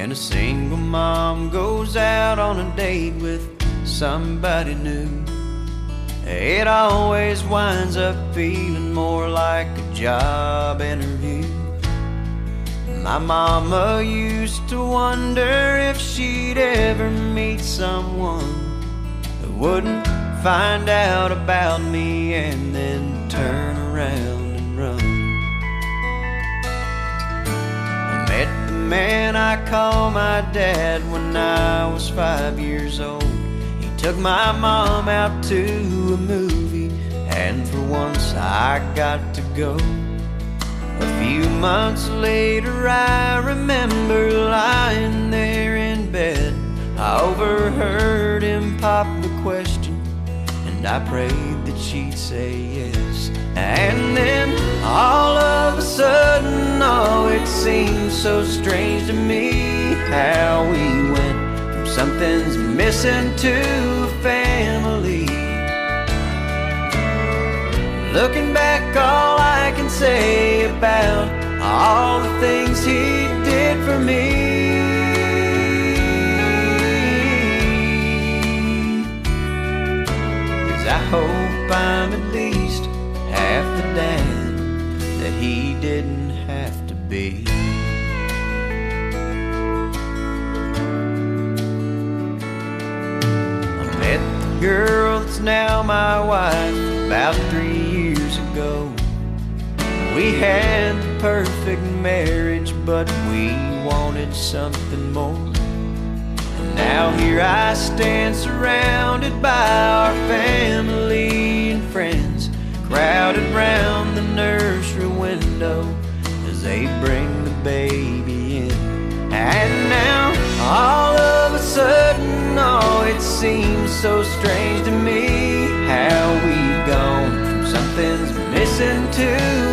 when a single mom goes out on a date with somebody new. It always winds up feeling more like a job interview. My mama used to wonder if she'd ever meet someone who wouldn't find out about me and then turn around and run. I met the man I call my dad when I was 5 years old. He took my mom out to a movie, and for once I got to go. A few months later I remember lying there in bed. I overheard him pop the question, and I prayed that she'd say yes. And then all of a sudden, oh, it seemed so strange to me how we went from something's missing to a family. Looking back, all I can say about all the things he did for me is I hope I'm at least half the dad that he didn't have to be. I met the girl that's now my wife about 3 years ago. We had the perfect marriage, but we wanted something more. And now here I stand surrounded by our family and friends, crowded round the nursery window as they bring the baby in. And now all of a sudden, oh, it seems so strange to me how we've gone from something's missing to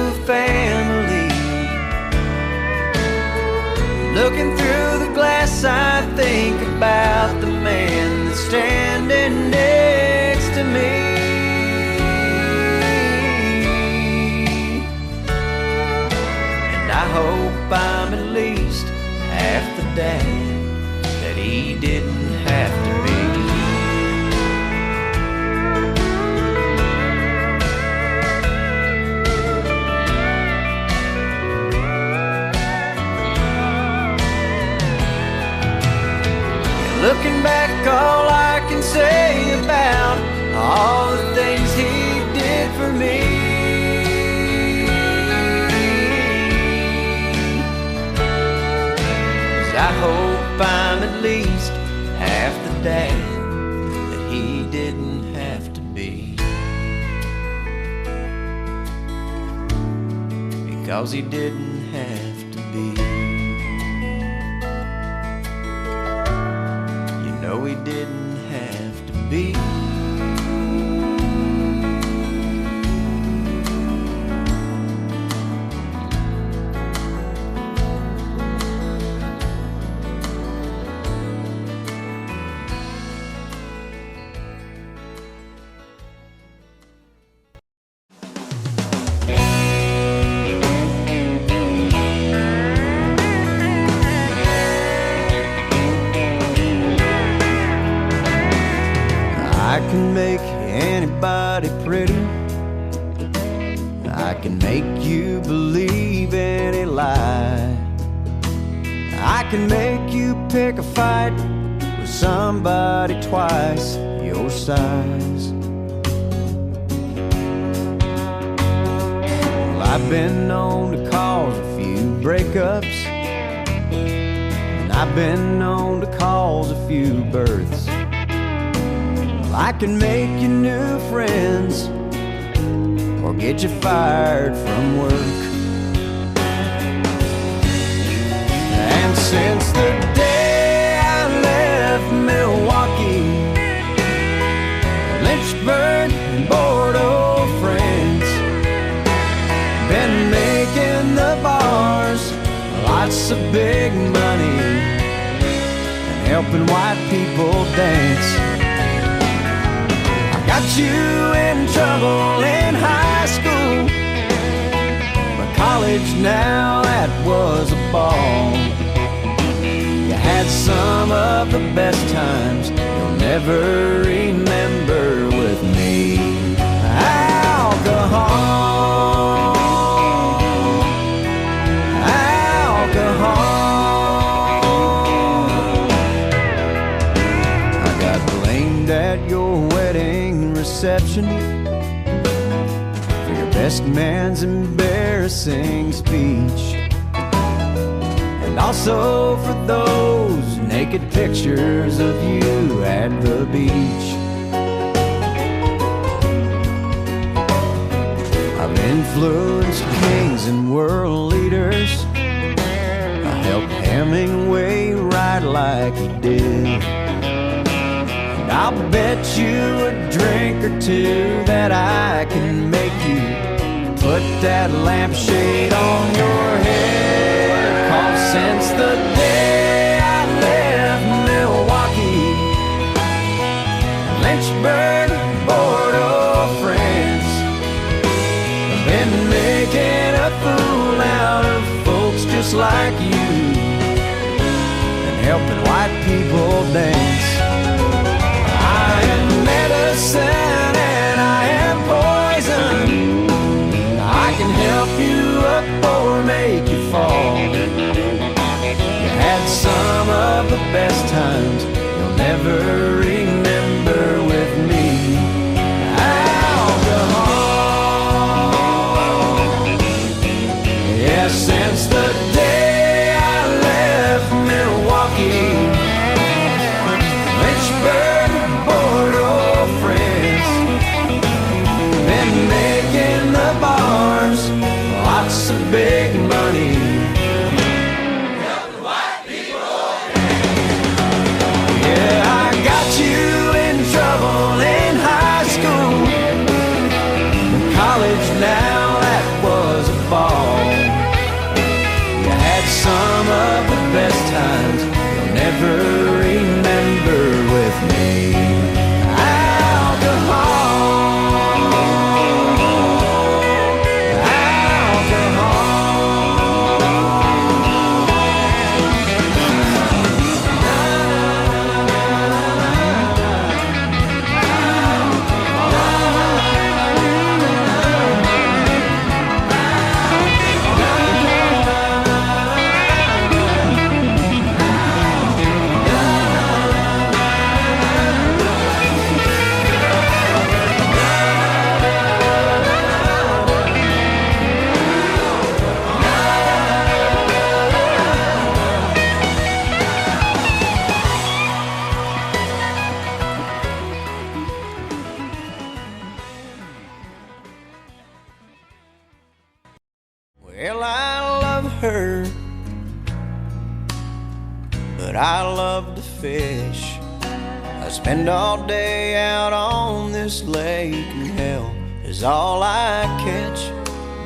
a family. Looking through the glass, I think about the man that's standing next to me. And I hope I'm at least half the dad that he didn't have to be. Looking back, all I can say about all the things he did for me is I hope I'm at least half the dad that he didn't have to be, because he didn't have to be. No, he didn't have to be. I can make anybody pretty. I can make you believe any lie. I can make you pick a fight with somebody twice your size. Well, I've been known to cause a few breakups, and I've been known to cause a few births. I can make you new friends or get you fired from work. And since the day I left Milwaukee, Lynchburg and Bordeaux, France, been making the bars lots of big money and helping white people dance. Got you in trouble in high school, but college now, that was a ball. You had some of the best times you'll never remember with me. Alcohol, alcohol. I got blamed at your wedding reception for your best man's embarrassing speech, and also for those naked pictures of you at the beach. I've influenced kings and world leaders. I helped Hemingway write like he did. And I'll bet you a drink or two that I can make you put that lampshade on your head. 'Cause since the day I left Milwaukee, Lynchburg, Bordeaux, France, I've been making a fool out of folks just like you and helping white people dance. I am medicine and I am poison. I can help you up or make you fall. You had some of the best times you'll never remember with me. Alcohol. Yeah, since the day I left Milwaukee, Lynchburg, Bordeaux, France, been making the bars lots of big money. Yeah, I got you in trouble in high school. In college now, that was a ball. You had some of the best times you'll never remember with me. Well, I love her, but I love to fish. I spend all day out on this lake, and hell is all I catch.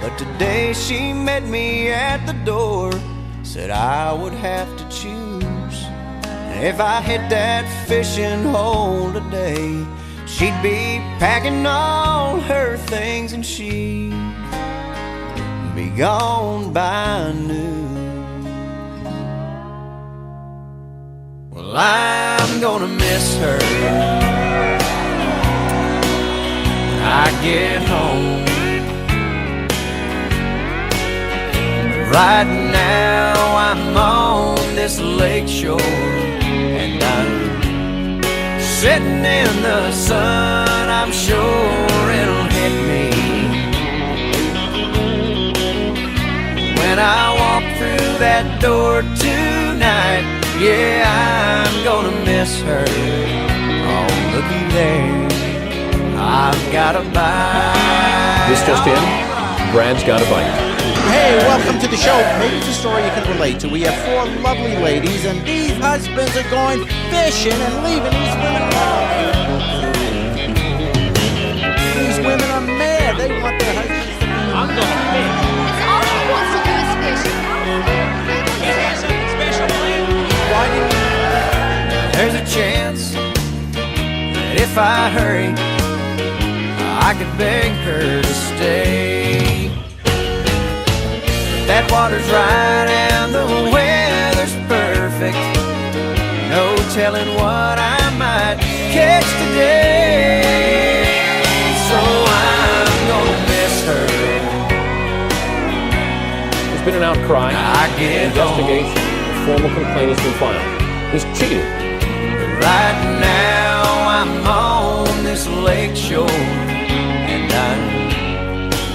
But today she met me at the door, said I would have to choose. And if I hit that fishing hole today, she'd be packing all her things and she'd be gone by noon. Well, I'm gonna miss her when I get home. Right now I'm on this lake shore, and I'm sitting in the sun. I'm sure it'll hit me when I walk through that door tonight. Yeah, I'm gonna miss her. Oh, looky there, I've got a bite. This just in, Brad's got a bite. Hey, welcome to the show. Maybe it's a story you can relate to. We have 4 lovely ladies, and these husbands are going fishing and leaving these women alone. These women are mad. They want their husbands to be. I'm going fish. All he wants to do is fish. He has something special planned. Why didn't you? There's a chance that if I hurry, I could beg her to stay. That water's right and the weather's perfect. no telling what I might catch today. So I'm gonna miss her. There's been an outcry. I get Investigation. A formal complaint has been filed. He's cheated. Right now I'm on this lake shore, and I'm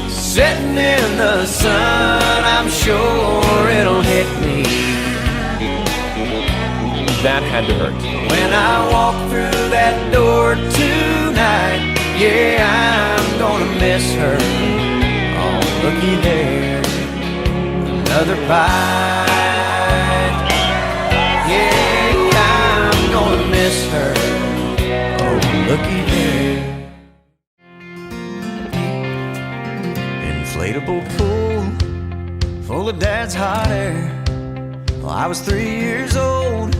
sitting in the sun. I'm sure it'll hit me. That had to hurt. When I walk through that door tonight, yeah, I'm gonna miss her. Oh, looky there, another bite. Yeah, I'm gonna miss her. Oh, looky there. Inflatable pool full of dad's hot air. Well, I was 3 years old,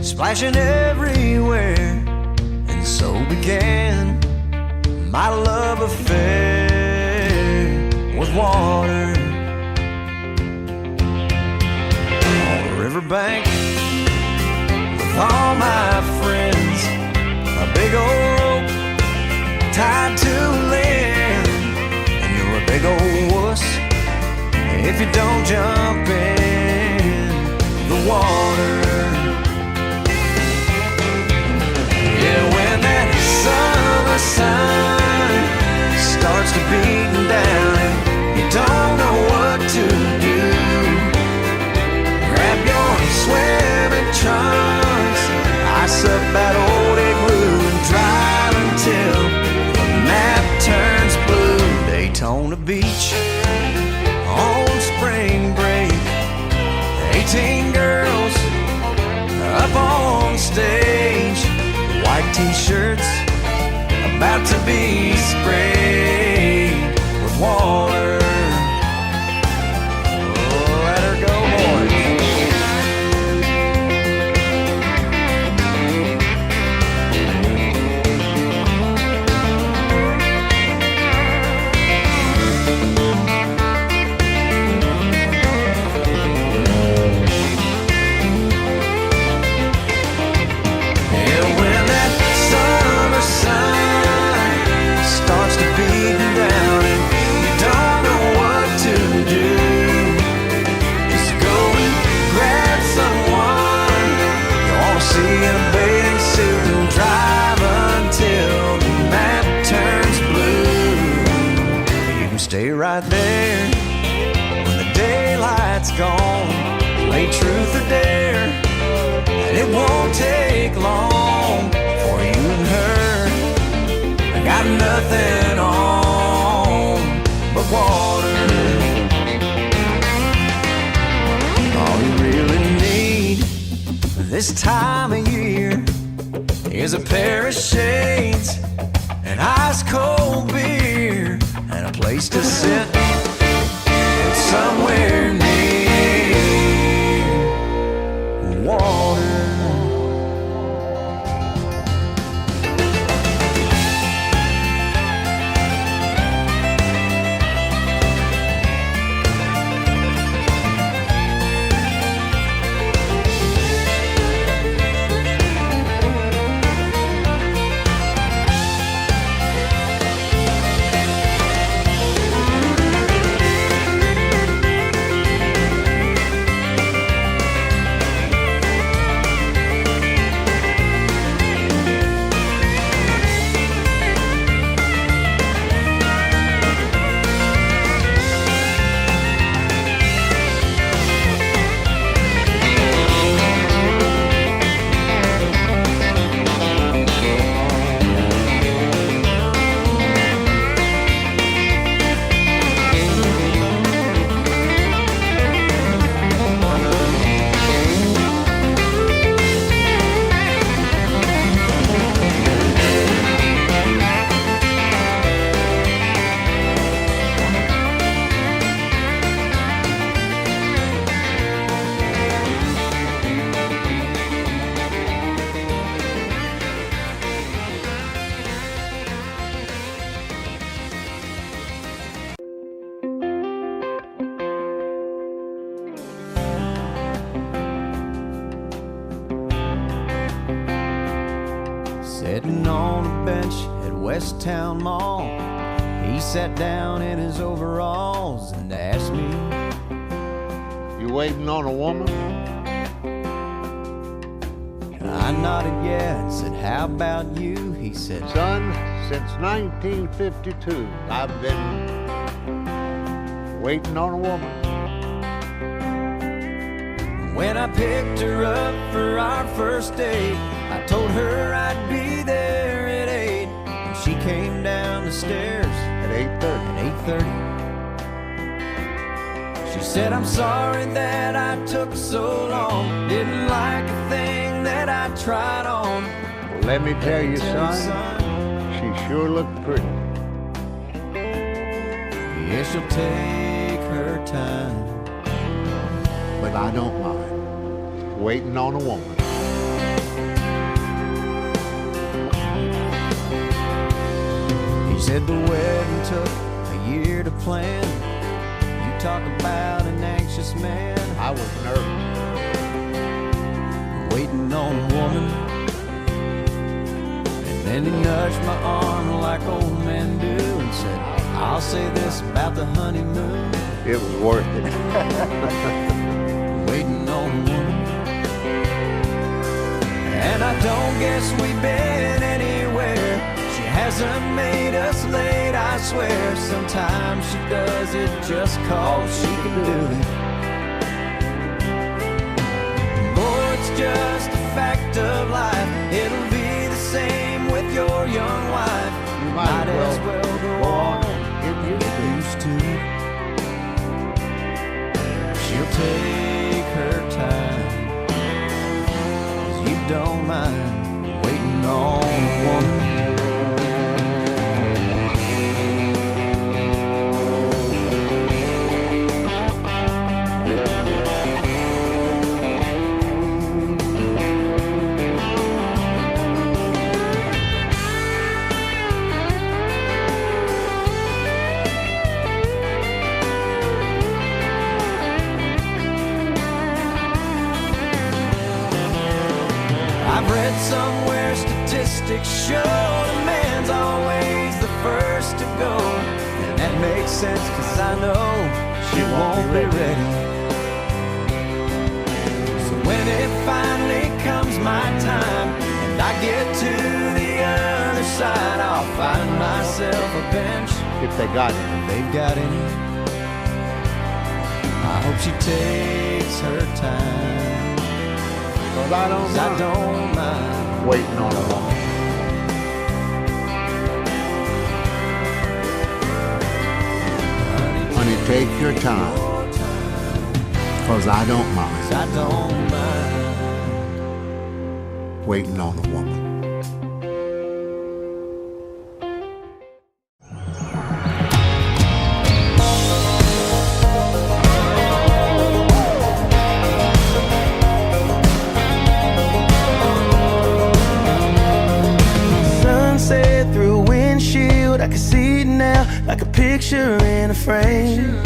splashing everywhere, and so began my love affair with water. On the riverbank with all my friends, a big old rope tied to a limb, and you're a big old wuss if you don't jump in the water. Yeah, when that summer sun starts to beat down and you don't know what to do, grab your swimming trunks, ice up that old igloo, and drive until the map turns blue. Daytona Beach on spring break, 18 girls up on stage, white t-shirts about to be sprayed with water. Oh, let her go, boys. Stay right there when the daylight's gone. Play truth or dare, and it won't take long for you and her. I got nothing on but water. All you really need this time of year is a pair of shades, an ice cold beer, and a place to sit somewhere near water. Sitting on a bench at West Town Mall, he sat down in his overalls and asked me, "You waiting on a woman?" I nodded yeah and said, "How about you?" He said, "Son, since 1952, I've been waiting on a woman." When I picked her up for our first date, I told her I'd be there at 8, and she came down the stairs At 8:30. at 8:30. She said, "I'm sorry that I took so long, didn't like a thing that I tried on." Well, let me tell you, son, she sure looked pretty. Yeah, she'll take her time, But I don't mind waiting on a woman. He said the wedding took a year to plan. You talk about an anxious man, I was nervous. waiting on a woman. And then he nudged my arm like old men do and said, "I'll say this about the honeymoon, It was worth it. waiting on a woman." And I don't guess we've been anywhere. She hasn't made us late, I swear. Sometimes she does it just 'cause she can do it. Boy, it's just a fact of life. It'll be the same with your young wife. You might as well go on Get get used to it. She'll take her time, 'cause you don't mind waiting on a woman. I've read somewhere statistics show the man's always the first to go. And that makes sense 'cause I know she won't be ready. So when it finally comes my time and I get to the other side, I'll find myself a bench If they got it. if they've got any. I hope she takes her time, But I don't 'cause I mind don't mind waiting on a woman. Honey, take your time, 'cause I don't mind I don't mind. waiting on a woman. Sunset through a windshield, I can see it now like a picture in a frame.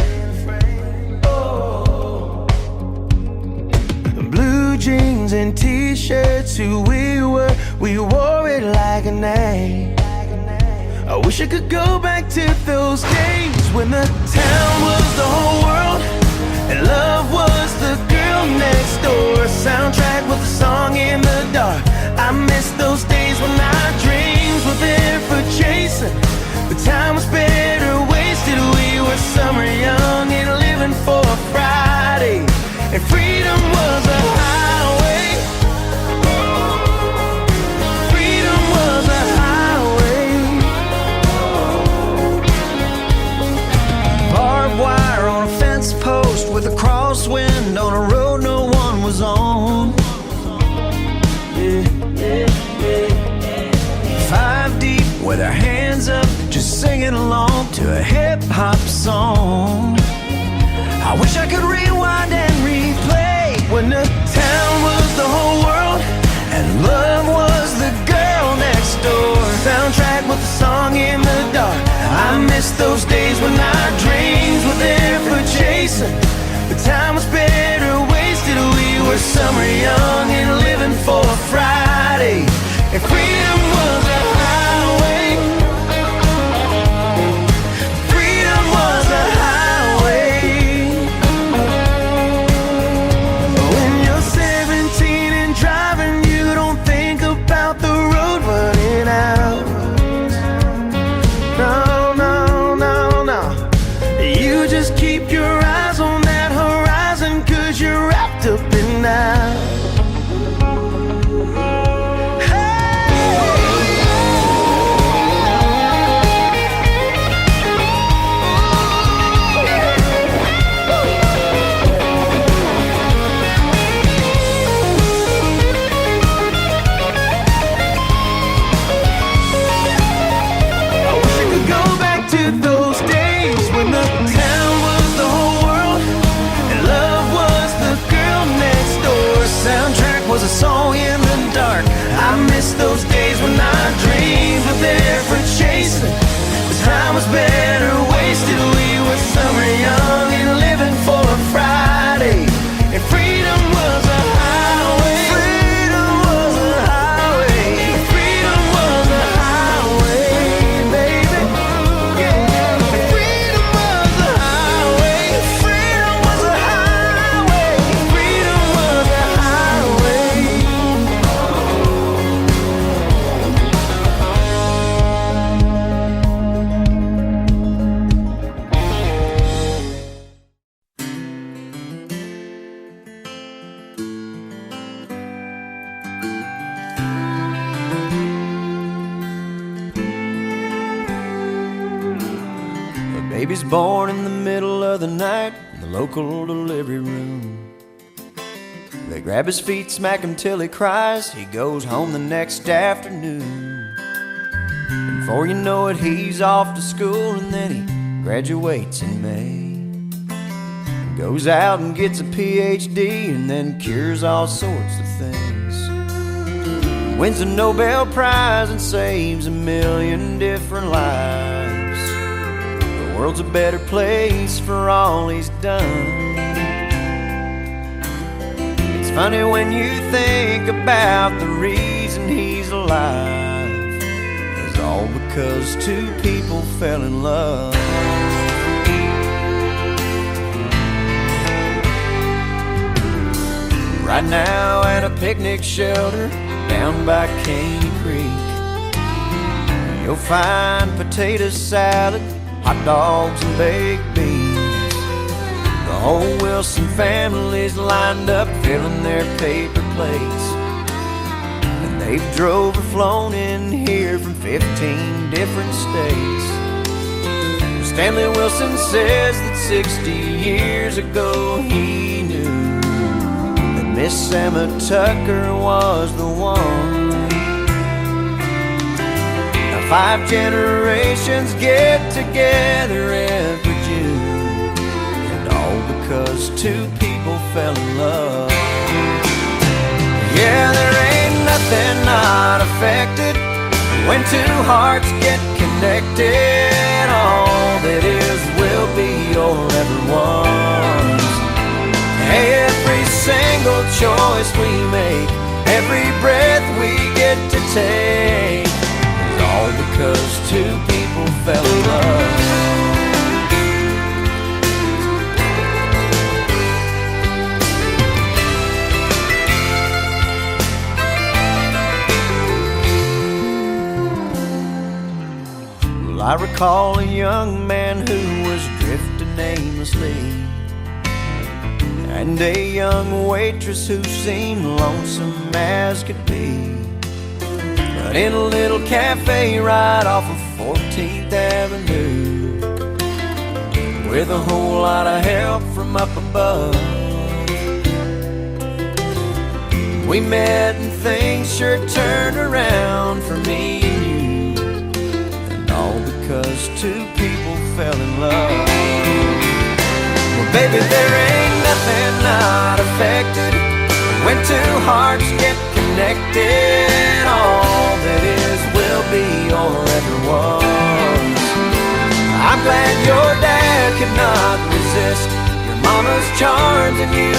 Blue jeans and t-shirts, who we wore it like a name. I wish I could go back to those days when the town was the whole world and love was the girl next door. Soundtrack with a song in the dark. I miss those days when our dreams were there for chasing. The time was better wasted. We were summer young and living for a Friday, and freedom was a highway. Freedom was a highway. Barbed wire on a fence post with a crosswind on a road no one was on. Five deep with our hands up, just singing along to a hip-hop song. I wish I could rewind and replay When the town was the whole world and love was the girl next door. Soundtrack with a song in the dark. I miss those days when our dreams were there for chasing. The time was better wasted. We were summer young and living for a Friday, and freedom was baby's born in the middle of the night in the local delivery room. They grab his feet, smack him till he cries. He goes home the next afternoon. And before you know it, he's off to school, and then he graduates in May. Goes out and gets a PhD, and then cures all sorts of things. Wins a Nobel Prize and saves 1 million different lives. The world's a better place for all he's done. It's funny when you think about the reason he's alive. It's all because two people fell in love. Right now at a picnic shelter down by Caney Creek, you'll find potato salad, hot dogs and baked beans. The whole Wilson family's lined up filling their paper plates, and they've drove or flown in here from 15 different states. Stanley Wilson says that 60 years ago he knew that Miss Emma Tucker was the one. Now 5 generations get together every June, because two people fell in love. Yeah, there ain't nothing not affected when two hearts get connected. All that is will be or ever was. Hey, every single choice we make, every breath we get to take, is all because two people fell in love. I recall a young man who was drifting aimlessly, and a young waitress who seemed lonesome as could be. But in a little cafe right off of 14th Avenue, with a whole lot of help from up above, we met and things sure turned around for me and you. All because two people fell in love. Well, baby, there ain't nothing not affected when two hearts get connected. All that is will be or ever was. I'm glad your dad could not resist your mama's charms and you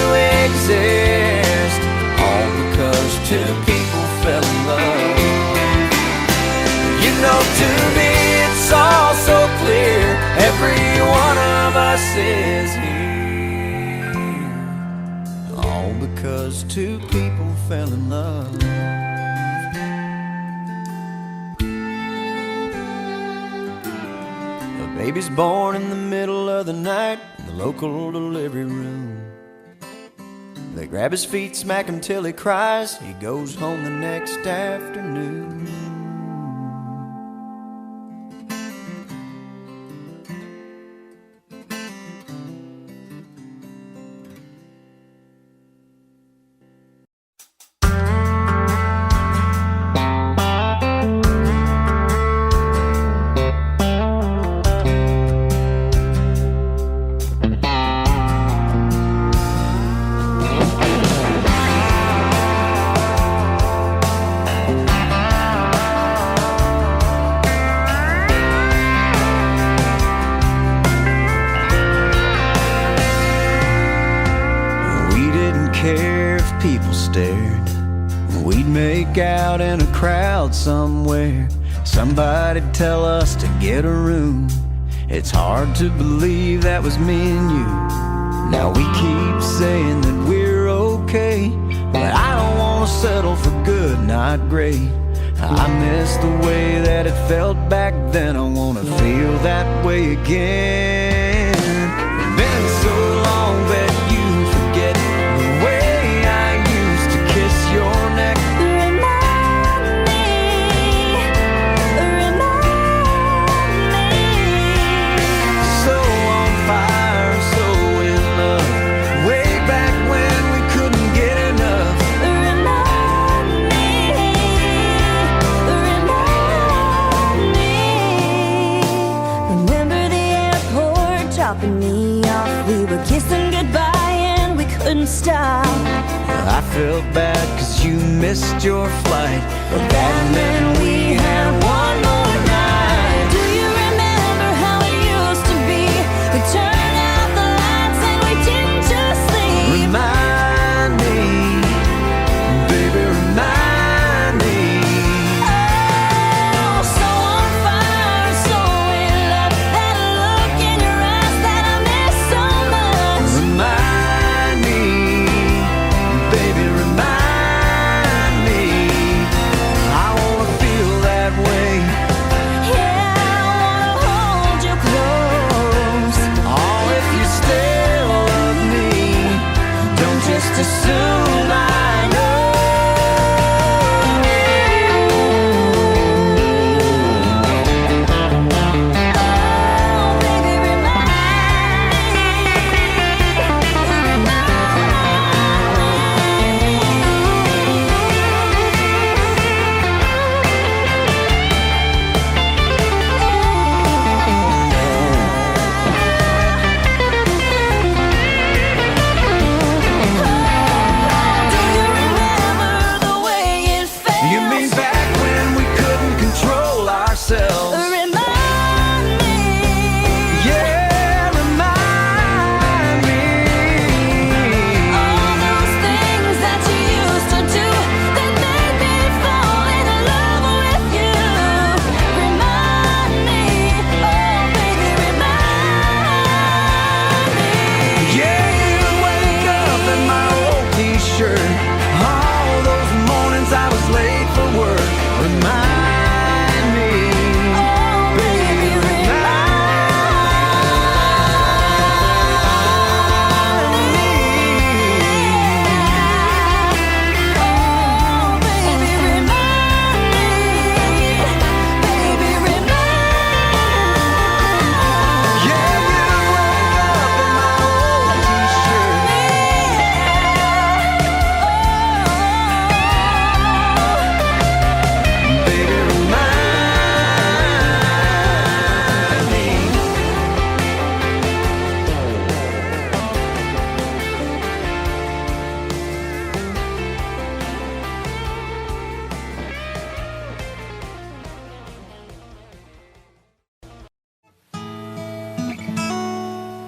exist. All because two people fell in love. You know, to me it's all so clear, every one of us is here, all because two people fell in love. A baby's born in the middle of the night in the local delivery room. They grab his feet, smack him till he cries. He goes home the next afternoon. Out in a crowd somewhere, somebody'd tell us to get a room. It's hard to believe that was me and you. Now we keep saying that we're okay, but I don't want to settle for good, not great. I miss the way that it felt back then. I want to feel that way again. It's been so long that you forget the way I used to kiss your neck. So felt bad 'cause you missed your flight. But that meant we had one more night. Do you remember how it used to be? We turned out the lights and we didn't just sleep. Remind me, baby, remind me. Oh, so on fire, so in love. That look in your eyes that I miss so much. Remind me, baby, remind me. I wanna feel that way. Yeah, I wanna hold you close. Oh, if you still love me, don't just assume I know. Oh, baby, remind me. Do you remember the way it felt? You mean back when we couldn't control ourselves? Remind me. Yeah, remind me. All those things that you used to do that made me fall in love with you. Remind me, oh baby, remind me. Yeah, you wake up in my old t-shirt. All those mornings I was late for work. Remind me, Oh baby, Oh baby, remind me. Baby, remind yeah, you wake up in my old t-shirt. Baby, remind me.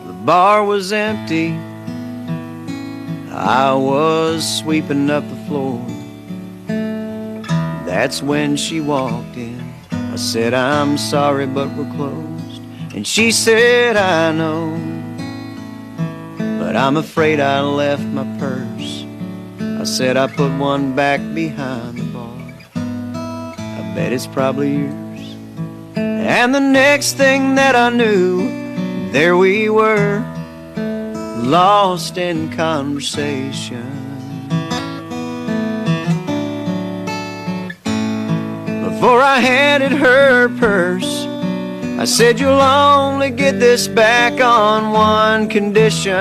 The bar was empty. I was sweeping up the floor. That's when she walked in. I said, I'm sorry, but we're closed. And she said, I know, but I'm afraid I left my purse. I said, I put one back behind the bar. I bet it's probably yours. And the next thing that I knew, there we were, lost in conversation. Before I handed her purse, I said, you'll only get this back on one condition.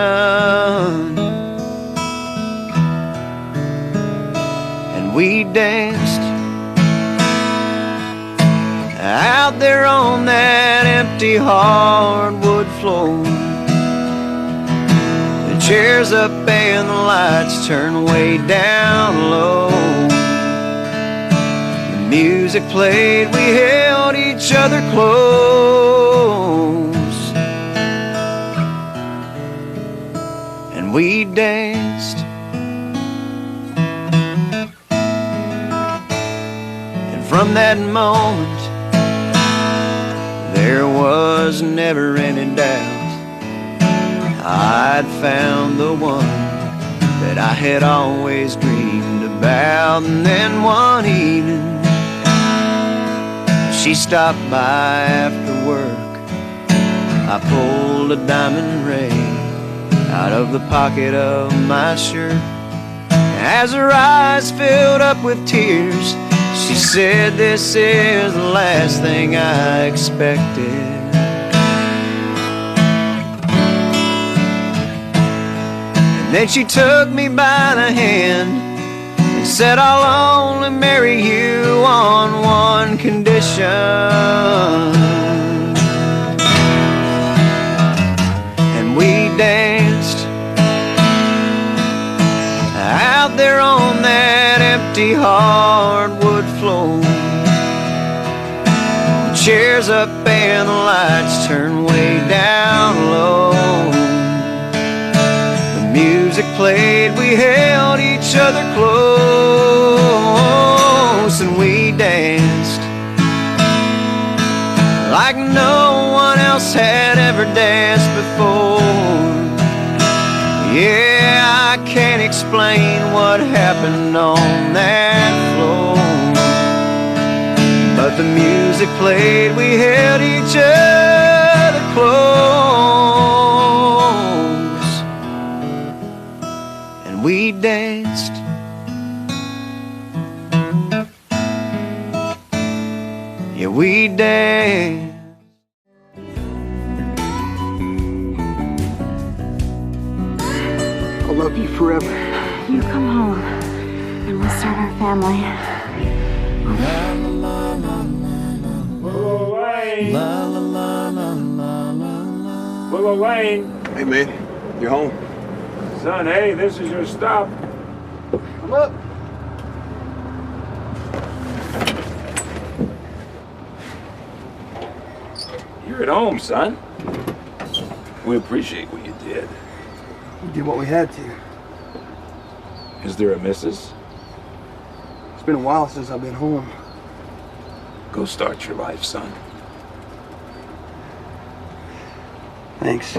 And we danced out there on that empty hardwood floor. The chairs up and the lights turned way down low. The music played, we held each other close, and we danced. And from that moment, there was never any doubt I'd found the one that I had always dreamed about. And then one evening, she stopped by after work. I pulled a diamond ring out of the pocket of my shirt. As her eyes filled up with tears, she said, this is the last thing I expected. And then she took me by the hand and said, I'll only marry you on one condition. And we danced out there on empty hardwood floor. The chairs up and the lights turn way down low. The music played, we held each other close, and we danced like no one else had ever danced before. Yeah, I can't explain what happened on that floor, but the music played, we held each other close, and we danced. Yeah, we danced. I'll love you forever. You come home, and we'll start our family. Whoa, Wayne. Hey, man. You're home. Son, hey, this is your stop. Come up. You're at home, son. We appreciate what you did. We did what we had to. Is there a missus? It's been a while since I've been home. Go start your life, son. Thanks.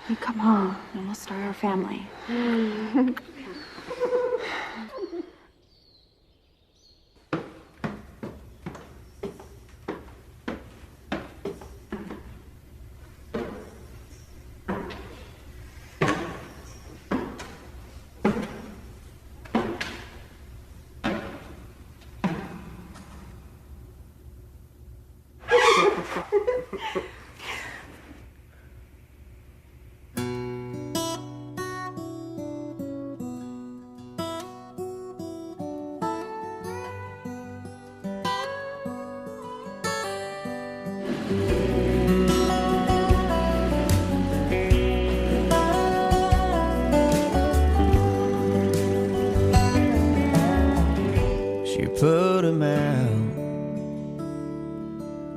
You come home, and we'll start our family. She put him out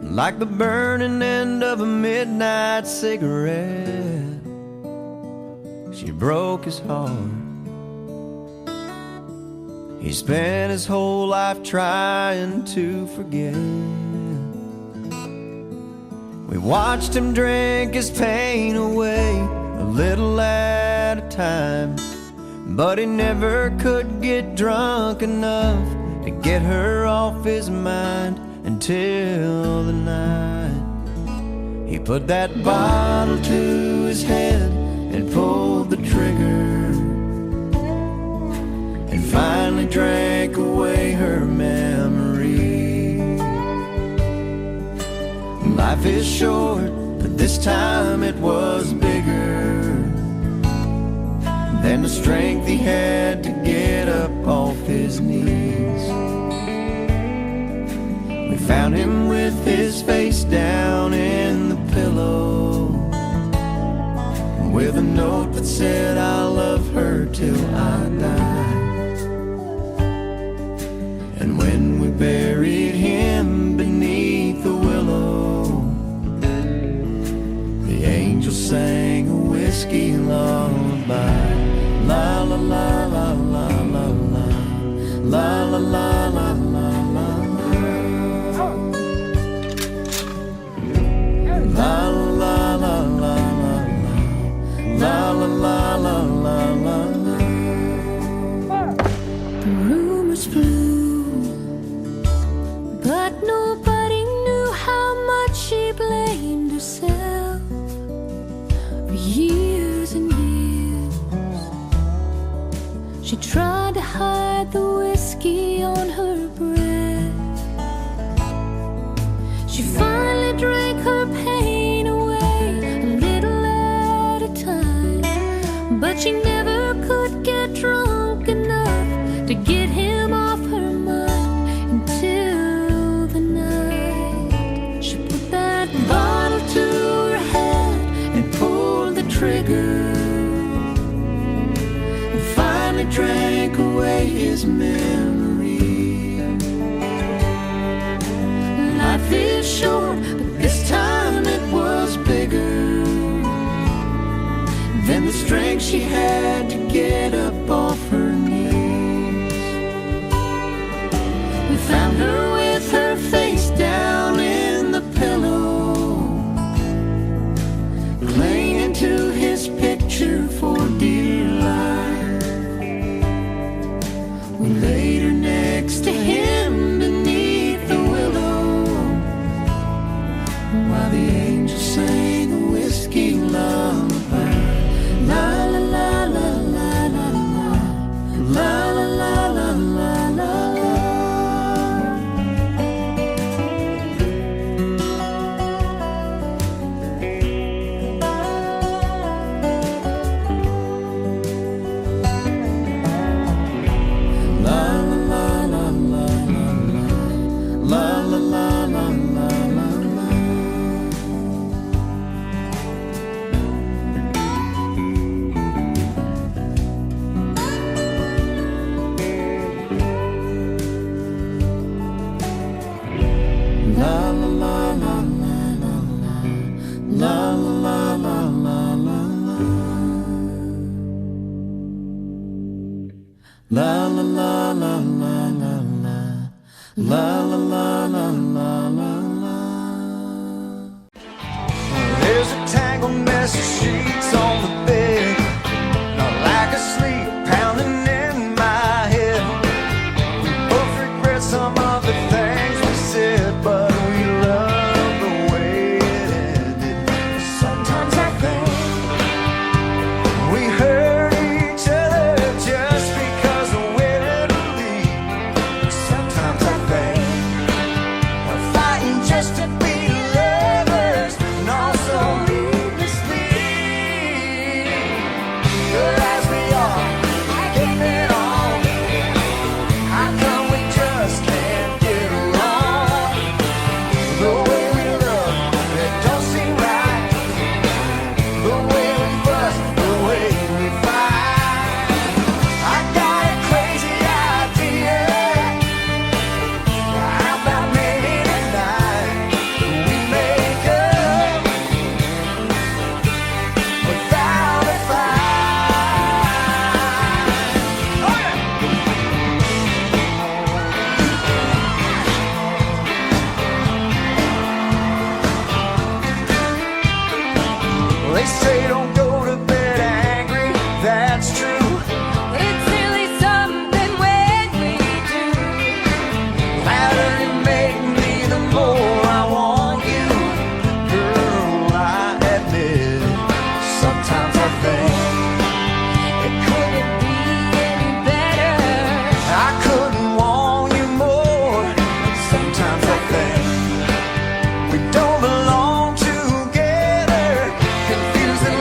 like the burning end of a midnight cigarette. She broke his heart. He spent his whole life trying to forget. We watched him drink his pain away, a little at a time, but he never could get drunk enough to get her off his mind until the night he put that bottle to his head and pulled the trigger, and finally drank away her memory. Life is short, but this time it was bigger than the strength he had to get up off his knees. We found him with his face down in the pillow, with a note that said, "I'll love her till I die." And when we buried him beneath the willow, the angel sang a whiskey lullaby. La la la la la la la, la la la la la la, la la la la la, la la la la la la. The rumors flew, but nobody knew how much she blamed herself for years and years. She tried to hide the whiskey on her breath. She finally drank her pain bigger. We finally drank away his memory. Life is short, but this time it was bigger than the strength she had to get up off her knees. We found her with her face down in the pillow, clinging to his picture for dear life. We laid her next to him beneath the willow, while the angels sang a whiskey lullaby. La la la la la la la la la la la la la. La la la la la la la la la la la la la. There's a tangled mess of sheets on the bed, not like asleep, pounding in my head. We both regret some of the things we said, but we love the way it ended. Sometimes I think we hurt each other just because of where it'll lead. Sometimes I think we're fighting just to be lovers, and also needlessly. Good as we are, getting it on. How come we just can't get along? The way we love, it don't seem right. The way we fuss, the way we fight. I got a crazy idea. How about maybe tonight we make up without a fight? Oh yeah! They say don't go to bed angry, that's true. It's really something when we do. Louder you make me, the more I want you. Girl, I admit, sometimes I think It couldn't be any better. I couldn't want you more. Sometimes I think we don't belong together. Confused and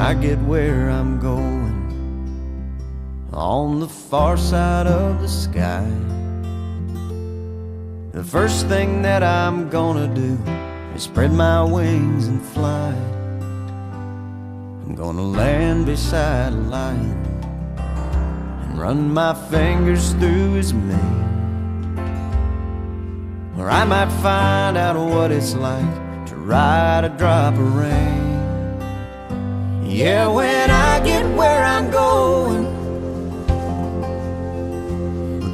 I get where I'm going, on the far side of the sky, the first thing that I'm gonna do is spread my wings and fly. I'm gonna land beside a lion and run my fingers through his mane, where I might find out what it's like to ride a drop of rain. Yeah, when I get where I'm going,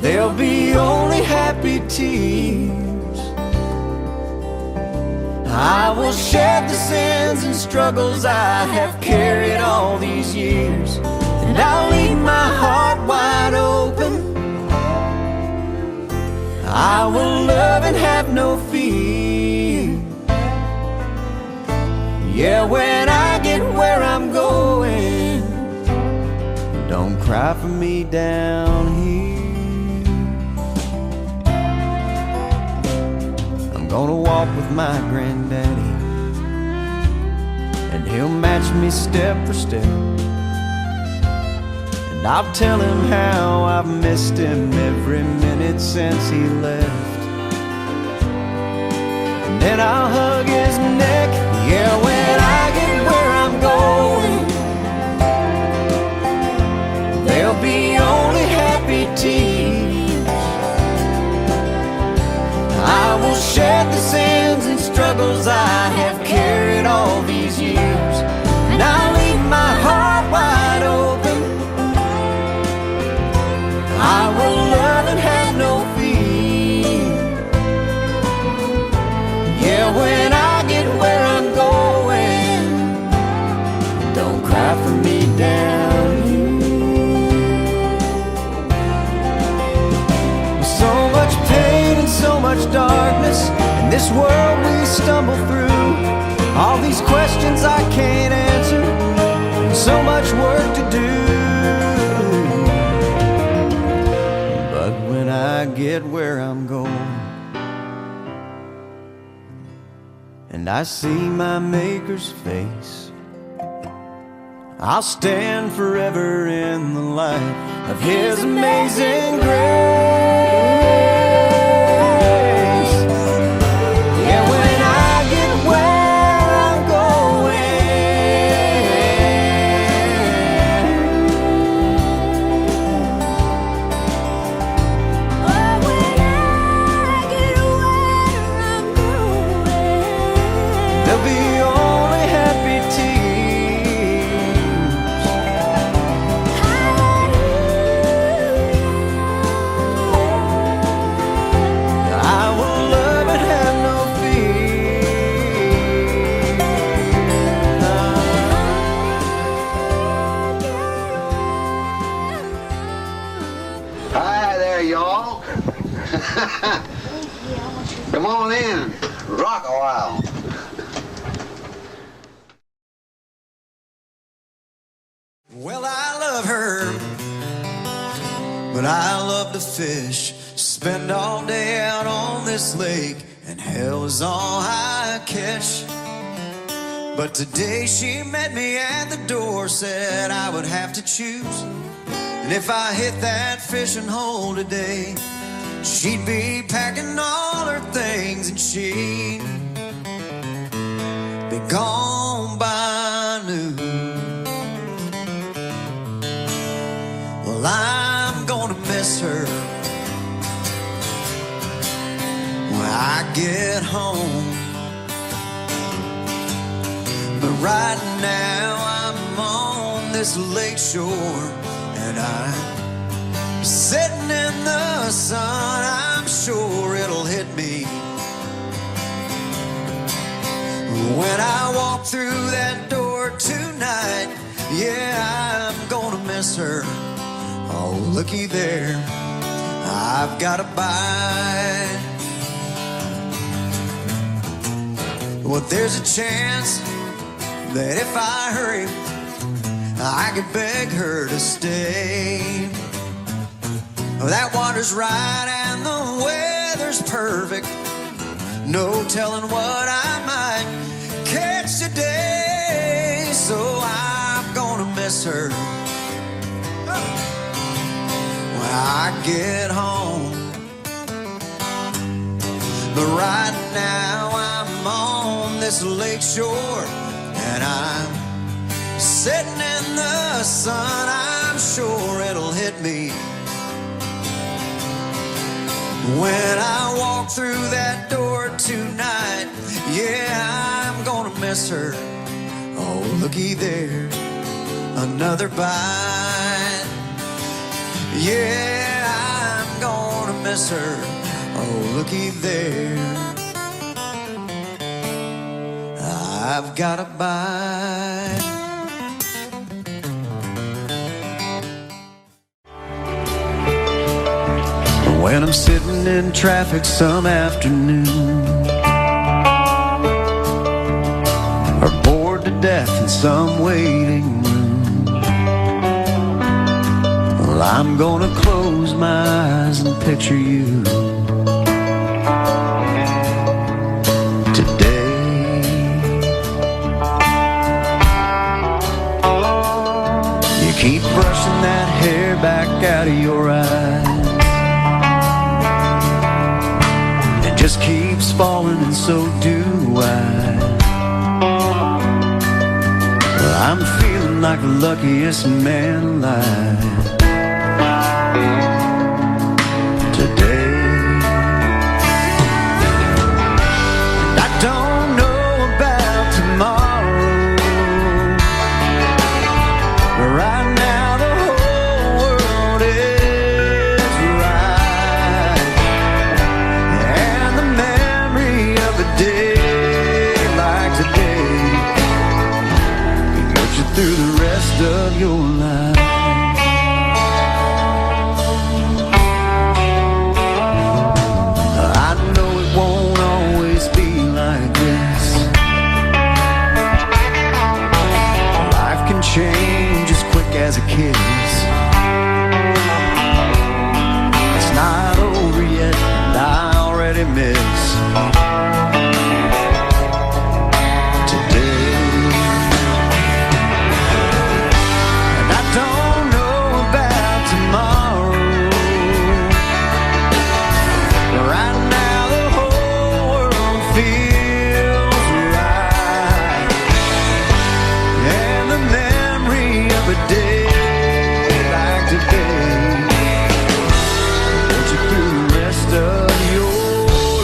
there'll be only happy tears. I will shed the sins and struggles I have carried all these years, and I'll leave my heart wide open. I will love and have no fear. Yeah, when I get where I'm going, don't cry for me down here. I'm gonna walk with my granddaddy, and he'll match me step for step, and I'll tell him how I've missed him every minute since he left. And then I'll hug his neck. Yeah, when I get where I'm going, there'll be only happy tears. I will shed the sins and struggles I have carried all these years, and I'll leave my heart wide open. I will love and have no fear. Yeah, when I get where I'm going, don't cry for me down here. So much pain and so much darkness in this world we stumble through. All these questions I can't answer, and so much work to do. But when I get where I'm going, and I see my Maker's face, I'll stand forever in the light of His amazing grace. Yeah, when I get where I'm there'll be only happy tears. I will love and have no fear. Hi there, y'all. Come on in. Rock a while. Well, I love her, but I love to fish. Spend all day out on this lake, and hell is all I catch. But today she met me at the door, said I would have to choose. And if I hit that fishing hole today, she'd be packing all her things, and she'd be gone by noon. Well, I'm gonna miss her when I get home. But right now I'm on this lake shore, and I'm sitting in the sun. I'm sure it'll hit me when I walk through that door tonight. Yeah, I'm gonna miss her. Oh, looky there, I've got a bite. Well, there's a chance that if I hurry, I could beg her to stay. That water's right and the weather's perfect. No telling what I might catch today. So I I get home. But right now I'm on this lake shore, and I'm sitting in the sun. I'm sure it'll hit me when I walk through that door tonight. Yeah, I'm gonna miss her. Oh, looky there, another bite. Yeah, I'm gonna miss her. Oh, looky there, I've got a bite. When I'm sitting in traffic some afternoon, or bored to death in some waiting room, well, I'm gonna close my eyes and picture you today. You keep brushing that hair back out of your eyes, just keeps falling, and so do I. Well, I'm feeling like the luckiest man alive today. And I don't know about tomorrow, but right now the whole world is right. And the memory of a day like today can get you through the rest of your life. I know it won't always be like this. Life can change as quick as a kiss. It's not over yet, and I already miss today. And I don't know about tomorrow, but right now the whole world feels right. And the memory of a day like today get you through the rest of your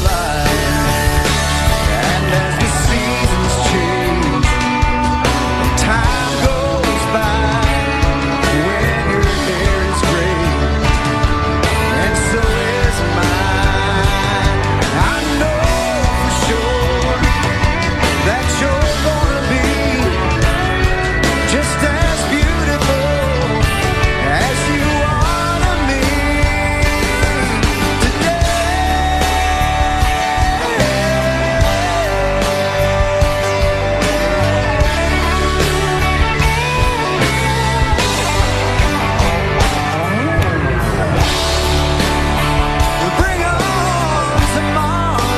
life. And as the seasons change and time goes by, when your hair is gray and so is mine, I know for sure that you're gonna be just as beautiful as you are to me Bring on tomorrow,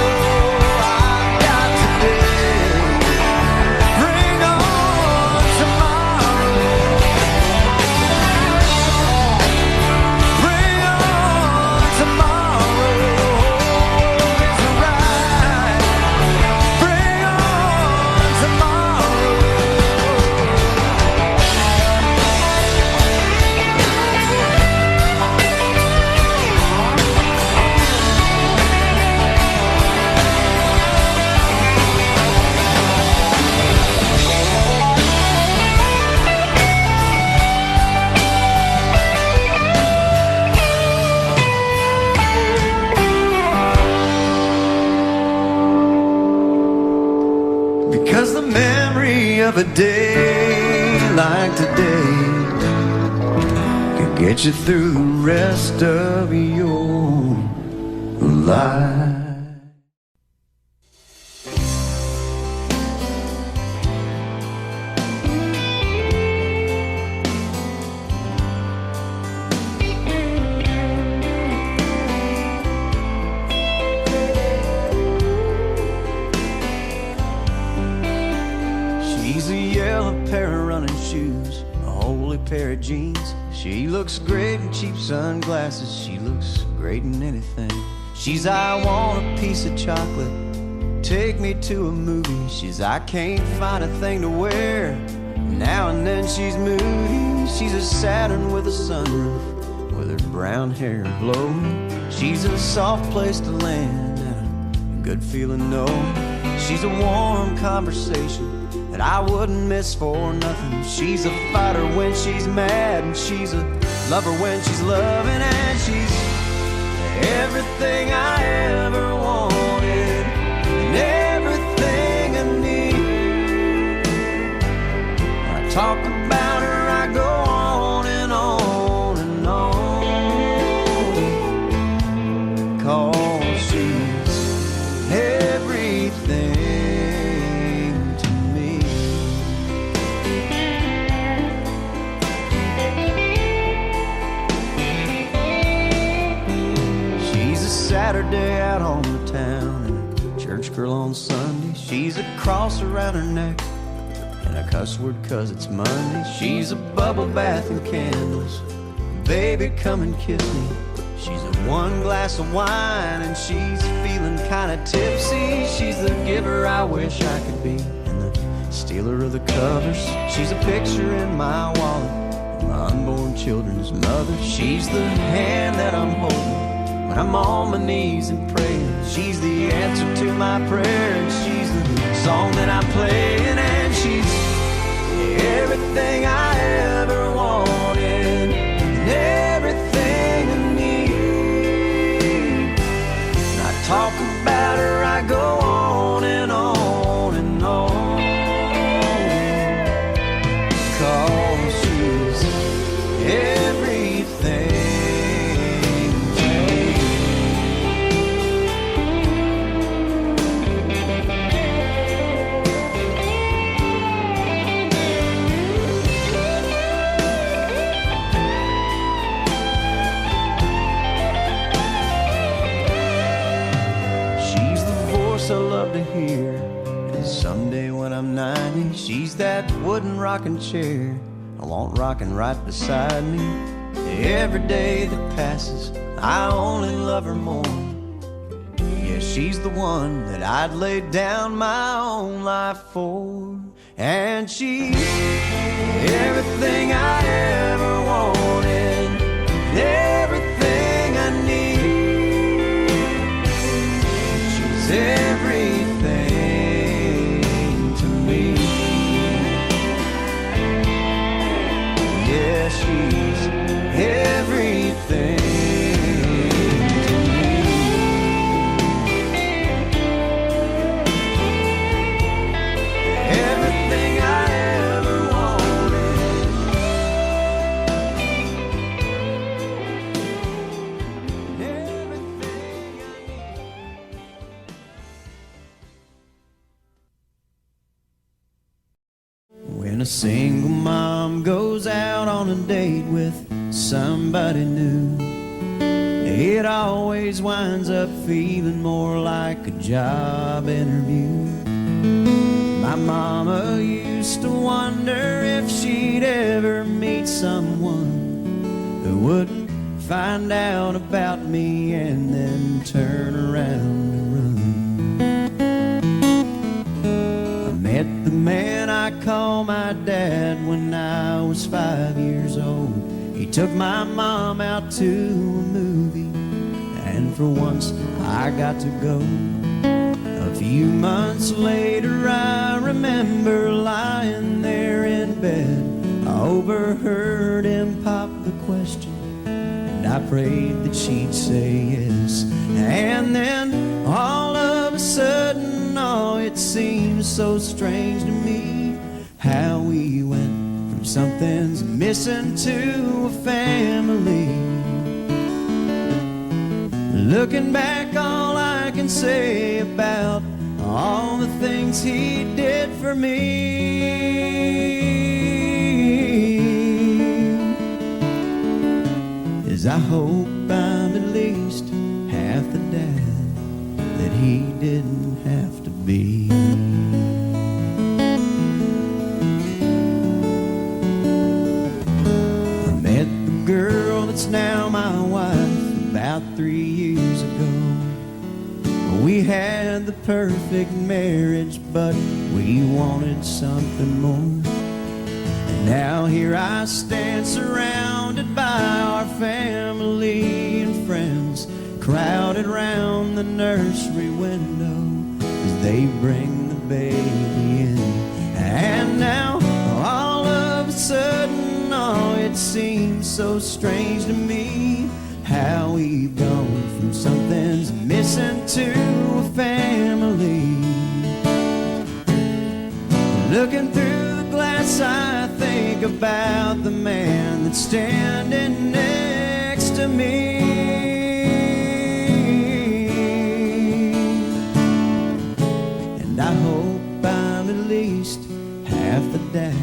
I've got today. Bring on tomorrow. Bring on tomorrow. It's right. Bring on tomorrow. Because the memory of a day like today can get you through the rest of your life. She's a yellow pair of running shoes, a holy pair of jeans. She looks great in cheap sunglasses. She looks great in anything. She's, I want a piece of chocolate, take me to a movie. She's, I can't find a thing to wear. Now and then she's moody. She's a Saturn with a sunroof, with her brown hair blowing. She's a soft place to land and a good feeling, no. She's a warm conversation that I wouldn't miss for nothing. She's a fighter when she's mad, and she's a lover when she's loving, and she's everything I ever wanted and everything I need. When I talk about her, I go on and on and on, 'cause she's everything to me. She's a Saturday out on the town and a church girl on Sunday. She's a cross around her neck and a cuss word 'cause it's Monday. She's a bubble bath and candles, baby come and kiss me. She's a one glass of wine and she's feeling kinda tipsy. She's the giver I wish I could be and the stealer of the covers. She's a picture in my wallet, my unborn children's mother. She's the hand that I'm holding when I'm on my knees and praying. She's the answer to my prayer, and she's the song that I'm playing, and she's everything I ever wanted and everything I need. When I talk about her, I go on and on and on, 'cause she's everything. I love to hear, and someday when I'm 90, she's that wooden rocking chair I want rocking right beside me. Every day that passes, I only love her more. Yeah, she's the one that I'd lay down my own life for, and she's everything I ever wanted, everything I need. She's everything to me. Yeah, she's everything to me. Everything I ever wanted. Everything I need. When a single mom goes out on a date with somebody new, it always winds up feeling more like a job interview. My mama used to wonder if she'd ever meet someone who wouldn't find out about me and then turn around and run. I met the man I call my dad when I was 5 years old. He took my mom out to a movie, and for once I got to go. A few months later I remember lying there in bed. I overheard him pop the question, and I prayed that she'd say yes. And then all of a sudden, oh, it seems so strange to me how we went from something's missing to a family. Looking back, all I can say about all the things he did for me is I hope I'm at least half the dad that he didn't have to be. I met the my wife about 3 years ago. We had the perfect marriage, but we wanted something more. And now here I stand surrounded by our family and friends, crowded round the nursery window as they bring the baby in. And now all of a sudden, oh, it seems so strange to me how we've gone from something's missing to a family. Looking through the glass, I think about the man that's standing next to me. And I hope I'm at least half the dad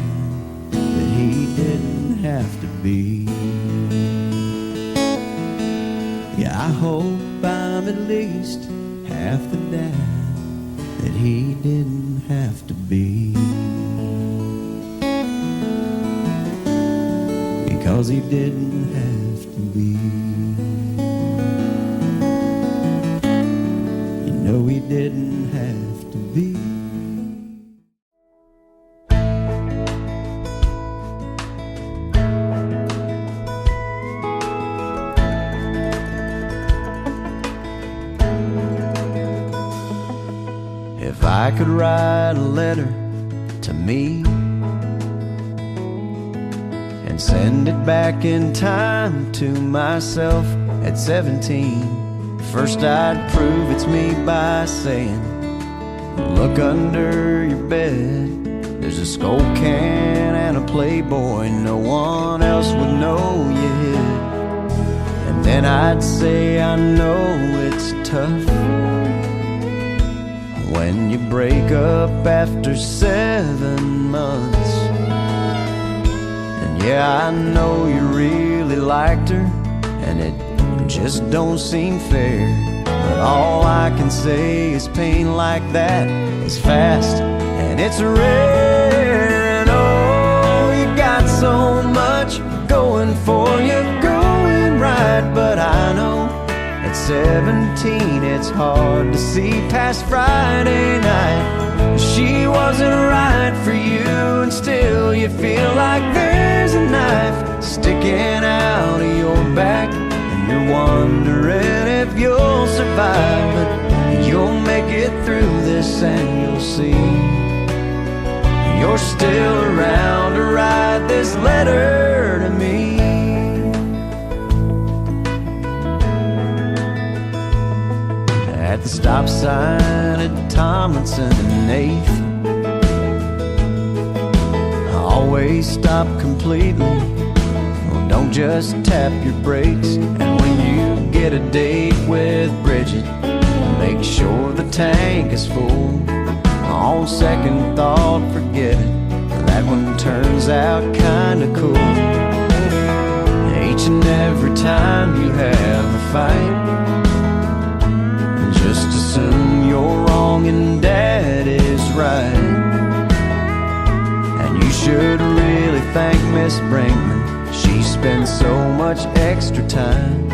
that he didn't have to be. Yeah, I hope I'm at least half the dad that he didn't have to be. Because he didn't have to be. You know he didn't have to be. If I could write a letter to me and send it back in time to myself at 17, first I'd prove it's me by saying, look under your bed, there's a Skull can and a Playboy no one else would know you hid. And then I'd say, I know it's tough when you break up after 7 months. And yeah, I know you really liked her, and it just don't seem fair. But all I can say is pain like that is fast and it's rare. And oh, you got so much going for you, going right. But I know at 17 it's hard to see past Friday night. She wasn't right for you, and still you feel like there's a knife sticking out of your back, and you're wondering if you'll survive. But you'll make it through this and you'll see you're still around to write this letter to me. At the stop sign at Tomlinson and 8th, I always stop completely. Well, don't just tap your brakes. And when you get a date with Bridget, make sure the tank is full. On second thought, forget it, that one turns out kinda cool. Each and every time you have a fight, just assume you're wrong and Dad is right. And you should really thank Miss Brinkman. She spends so much extra time.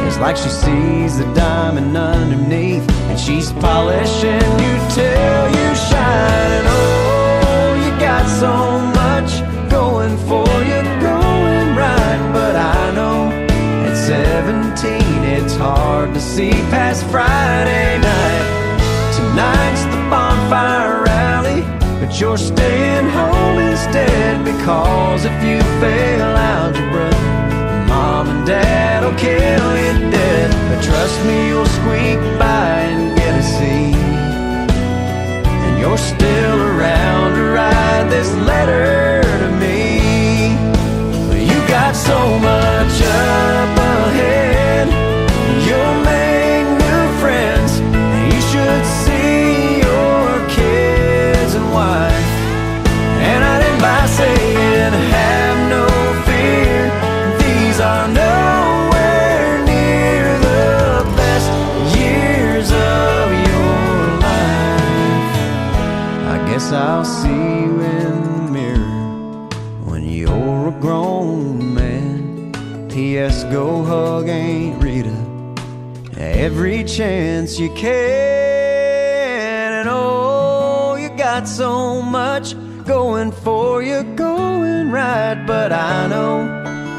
It's like she sees the diamond underneath, and she's polishing you till you shine. And oh, you got so much going for you, going right. But I know at 17 it's hard to see past Friday night. Tonight's the bonfire rally, but you're staying home instead. Because if you fail algebra, Mom and Dad will kill you dead. But trust me, you'll squeak by and get a C, and you're still around to write this letter to me. You got so much up ahead, you'll make new friends, and you should see your kids and wife. And I'd end by saying, have no fear, these are nowhere St. Rita every chance you can. And oh, you got so much going for you, going right. But I know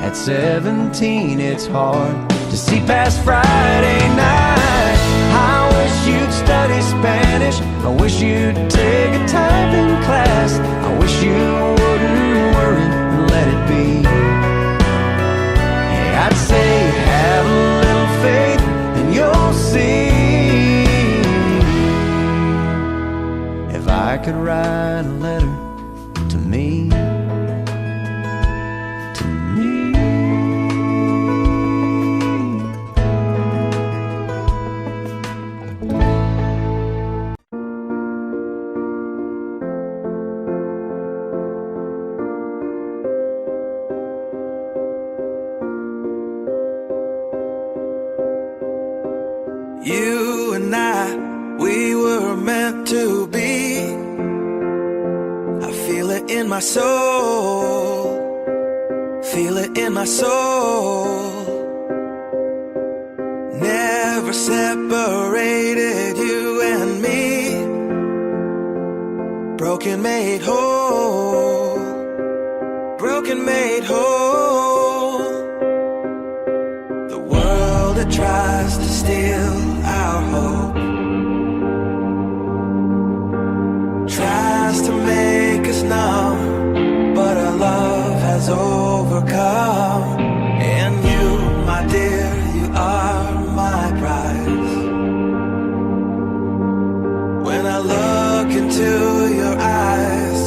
at 17 it's hard to see past Friday night. I wish you'd study Spanish, I wish you'd take a typing class, I wish you wouldn't worry and let it be. Hey, I'd say have a little faith and you'll see. If I could write a letter to me, you and I, we were meant to be. I feel it in my soul, feel it in my soul. Never separated, you and me. Broken made whole, broken made whole. The world that tries to steal our hope tries to make us numb, but our love has overcome. And you, my dear, you are my prize. When I look into your eyes,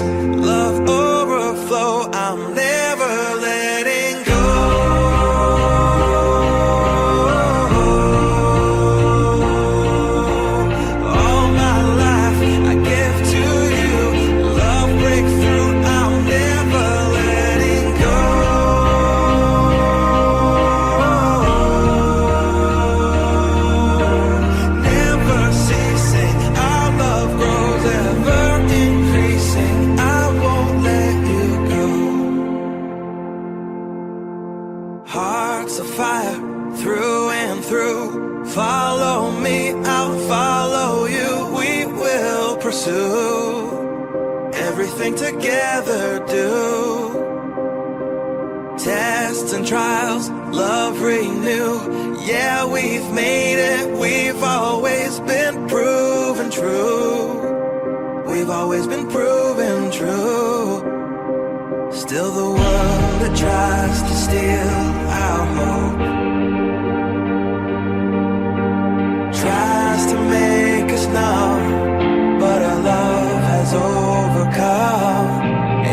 love overflow, I'm never letting go. Hearts of fire through and through. Follow me, I'll follow you. We will pursue everything together, do. Tests and trials, love renew. Yeah, we've made it. We've always been proven true. We've always been proven true. Still the world that tries to steal our hope tries to make us numb, but our love has overcome.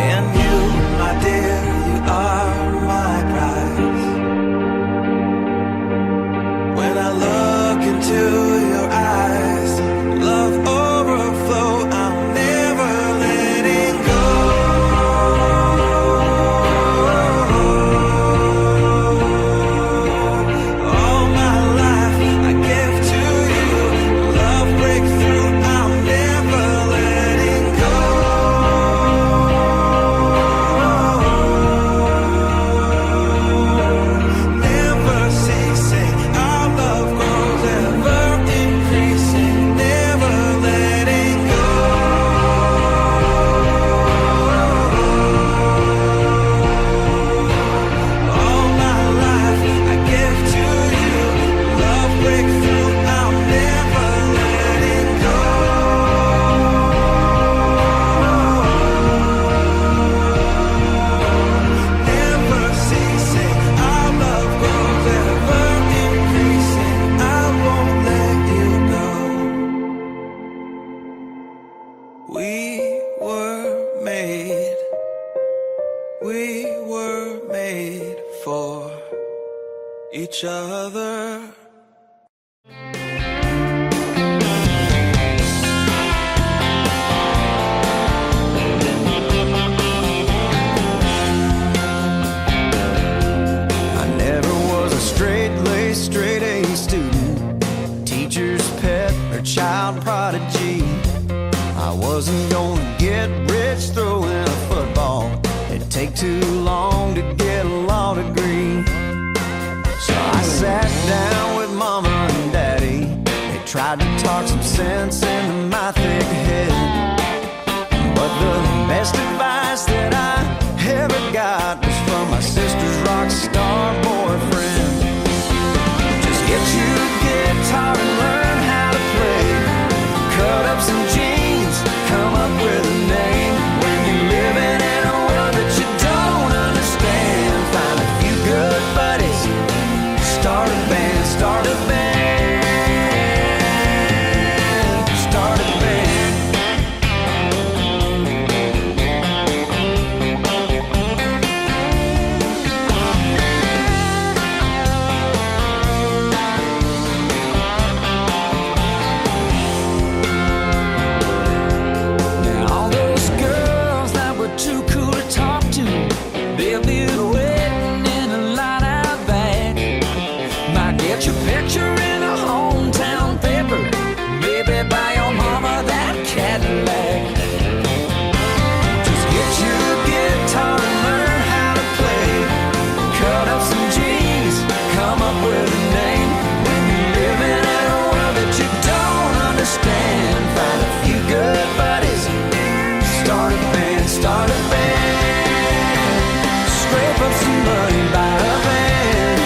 And you, my dear, you are my prize. When I look into your eyes, love overflow, I'm never letting go. We were made for each other. I never was a straight-laced, straight-A student, teacher's pet or child prodigy. I wasn't gonna get rich throwing a football. It'd take too long to get a law degree. So I sat start a band, start a band, start a band. Now all those girls that were too cool to talk to, they'll be waiting in a line out back. Might get your picture in a hometown paper, maybe buy your mama that Cadillac. Just get you a guitar and learn how to play. Cut up some G's, come up with a name. When you're living in a world that you don't understand, find a few good buddies, start a band, start a band. Scrape up some money, buy a van.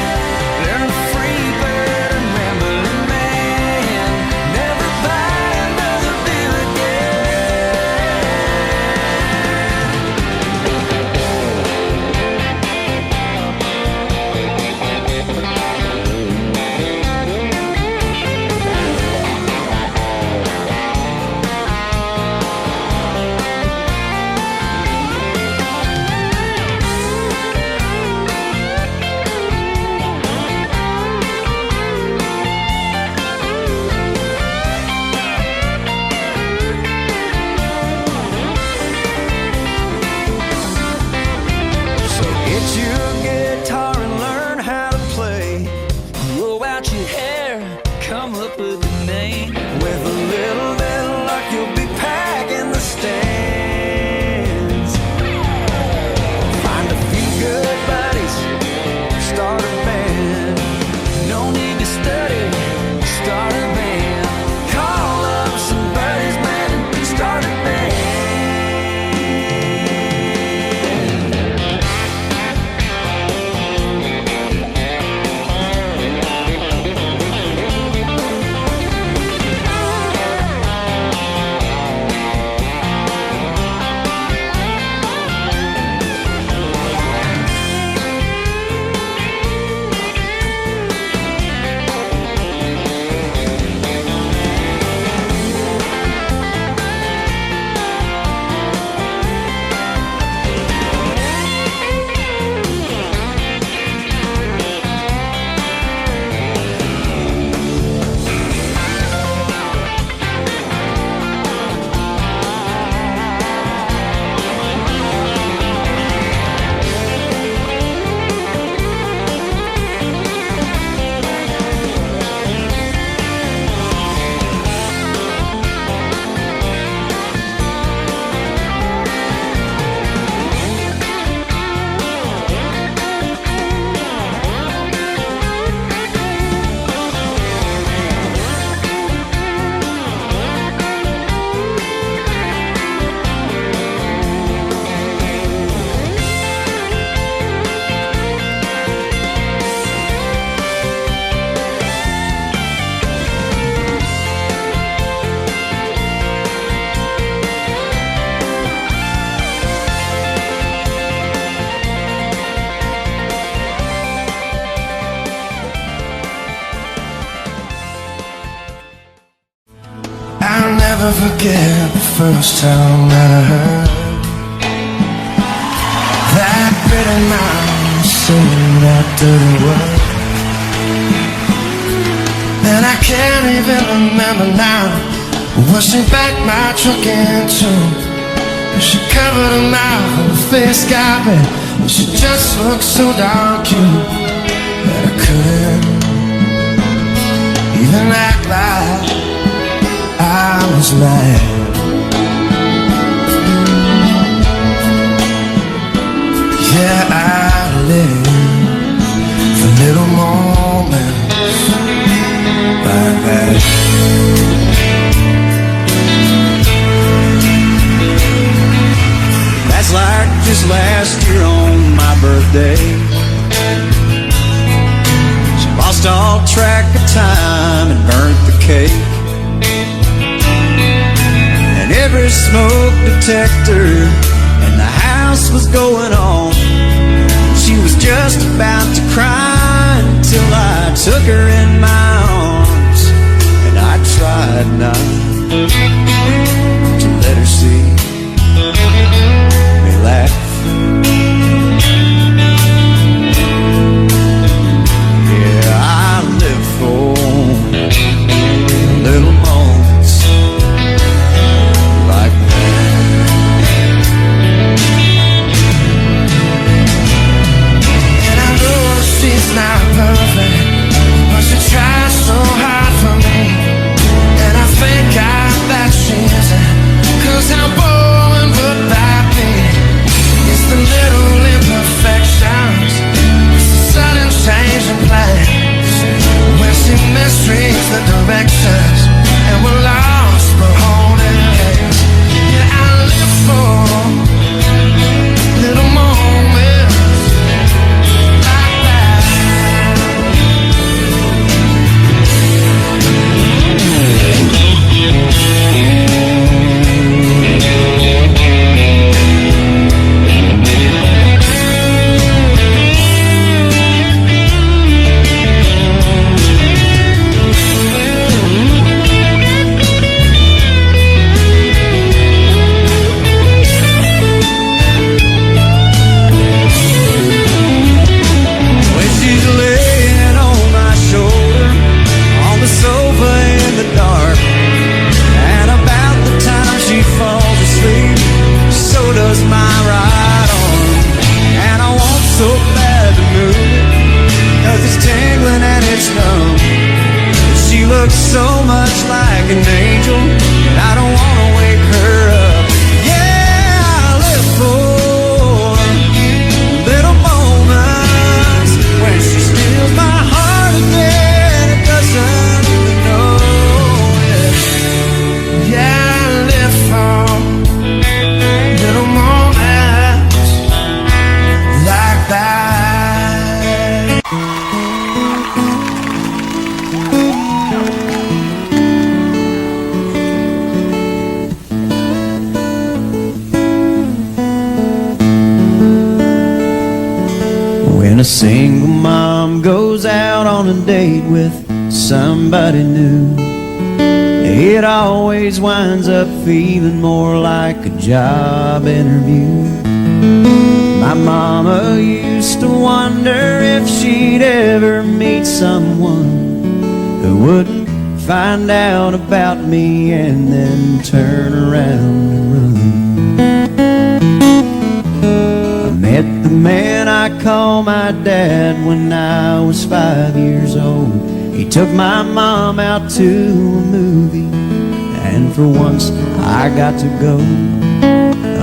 Learn a free bird and rambling man. Never buy another bill So get you a guitar and learn how to play. Grow out your hair, come up with a name. With a little bit of luck, you'll be packing the stands. Find a few good buddies, start a band. No need to study, start a band. Call up some buddies, man, and start a band. I'll never forget the first time that I heard that pretty mouth singing that dirty word. And I can't even remember now what she backed my truck into. She covered her mouth and her face got red, and she just looked so darn cute that I couldn't even act like I was mad. Yeah, I live for little moments like that. That's like just last year on my birthday. She lost all track of time and burnt the cake. And every smoke detector in the house was going on. She was just about to cry and till I took her in my arms, and I tried not to let her see me laugh. Yeah, I live for little moments like that. And I know she's not perfect, but she tries so hard for me. And I think that she isn't, 'cause how boring would that be? It's the little imperfections, it's the sudden change in plans, when she misreads the directions, and we're lost but holding hands. Yeah, I live for little moments like that. When she's laying on my shoulder on the sofa in the dark, and about the time she falls asleep, so does my right arm. And I want so bad to move it, 'cause it's tingling and it's numb. She looks so much like an angel, and I don't want to wake her up. Yeah, I live for little moments when she steals my heart again and doesn't even know it. Yeah, I live for little moments like that. When a single mom goes out on a date with somebody new, it always winds up feeling more like a job interview. My mama used to wonder if she'd ever meet someone who wouldn't find out about me and then turn around and run. Met the man I call my dad when I was 5 years old. He took my mom out to a movie, and for once I got to go.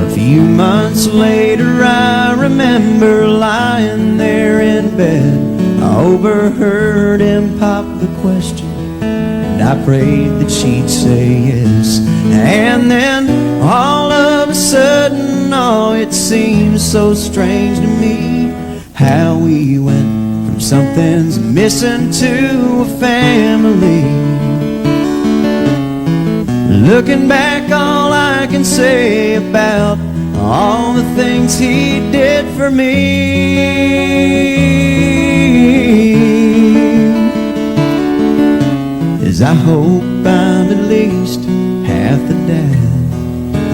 A few months later I remember lying there in bed. I overheard him pop the question, and I prayed that she'd say yes. And then all of a sudden, oh, it seems so strange to me how we went from something's missing to a family. Looking back, all I can say about all the things he did for me is I hope I'm at least half the dad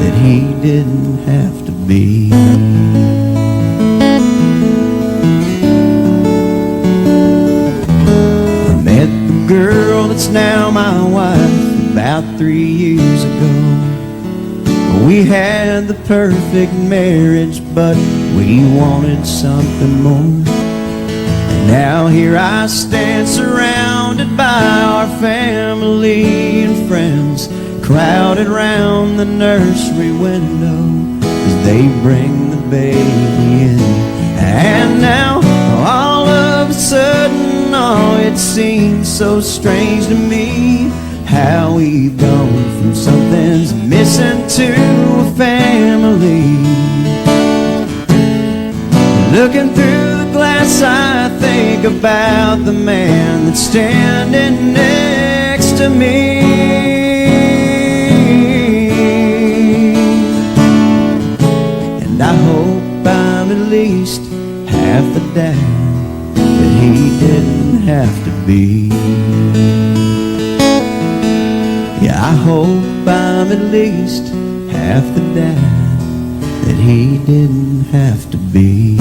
that he didn't have to be. I met the girl that's now my wife about 3 years ago. We had the perfect marriage, but we wanted something more. And now here I stand surrounded by our family and friends, crowded round the nursery window as they bring the baby in. And now all of a sudden, oh, it seems so strange to me how we've gone from something's missing to a family. Looking through the glass, I think about the man that's standing next to me. And I hope I'm at least half the dad that he didn't have to be. Yeah, I hope I'm at least half the dad that he didn't have to be.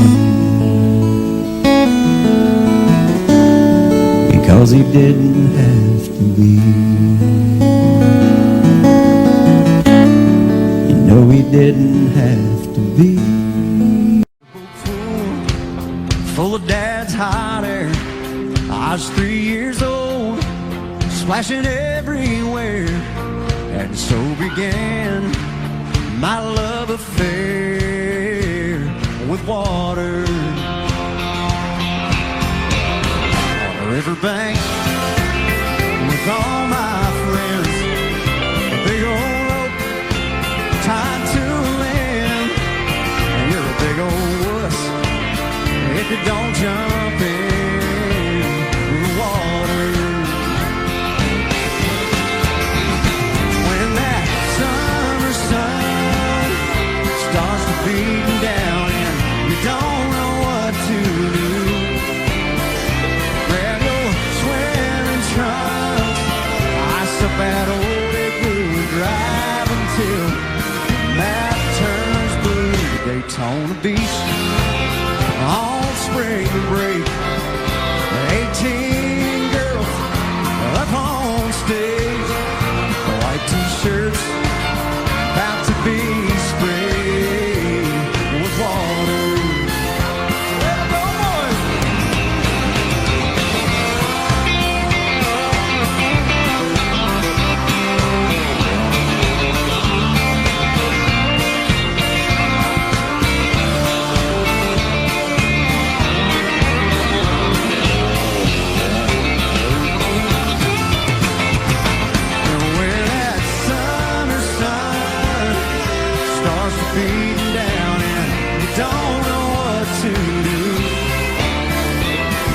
Because he didn't have to be. You know he didn't have to be. Full of dad's hot air. I was 3 years old, splashing everywhere. And so began my love affair with water. On the riverbank with all my friends, a big old rope tied to a limb. And you're a big old wuss if you don't jump in the water. When that summer sun starts to beat down and you don't know what to do, grab your swimming trunks, ice up that old igloo, drive until the map turns blue. Daytona Beach on spring break, 18 girls up on stage, white t-shirts about to be sprayed with water. Let 'em go, boys! Where that summer sun starts to beat down and you don't know what to do,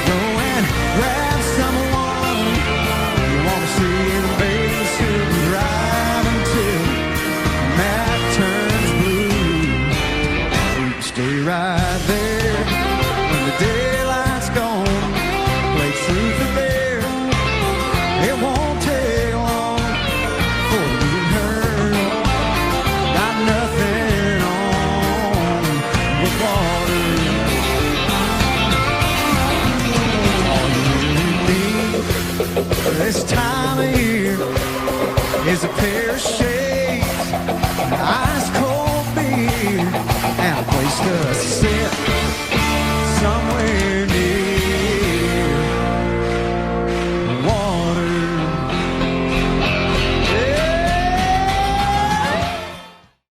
go and grab someone you want to see in a bathing suit and drive until the map turns blue. You can stay right there when the daylight's gone, play truth or dare. It won't take long for you and her. Got nothing on but water. All you need this time of year is a pair of shades, an ice cold beer, and a place to sit.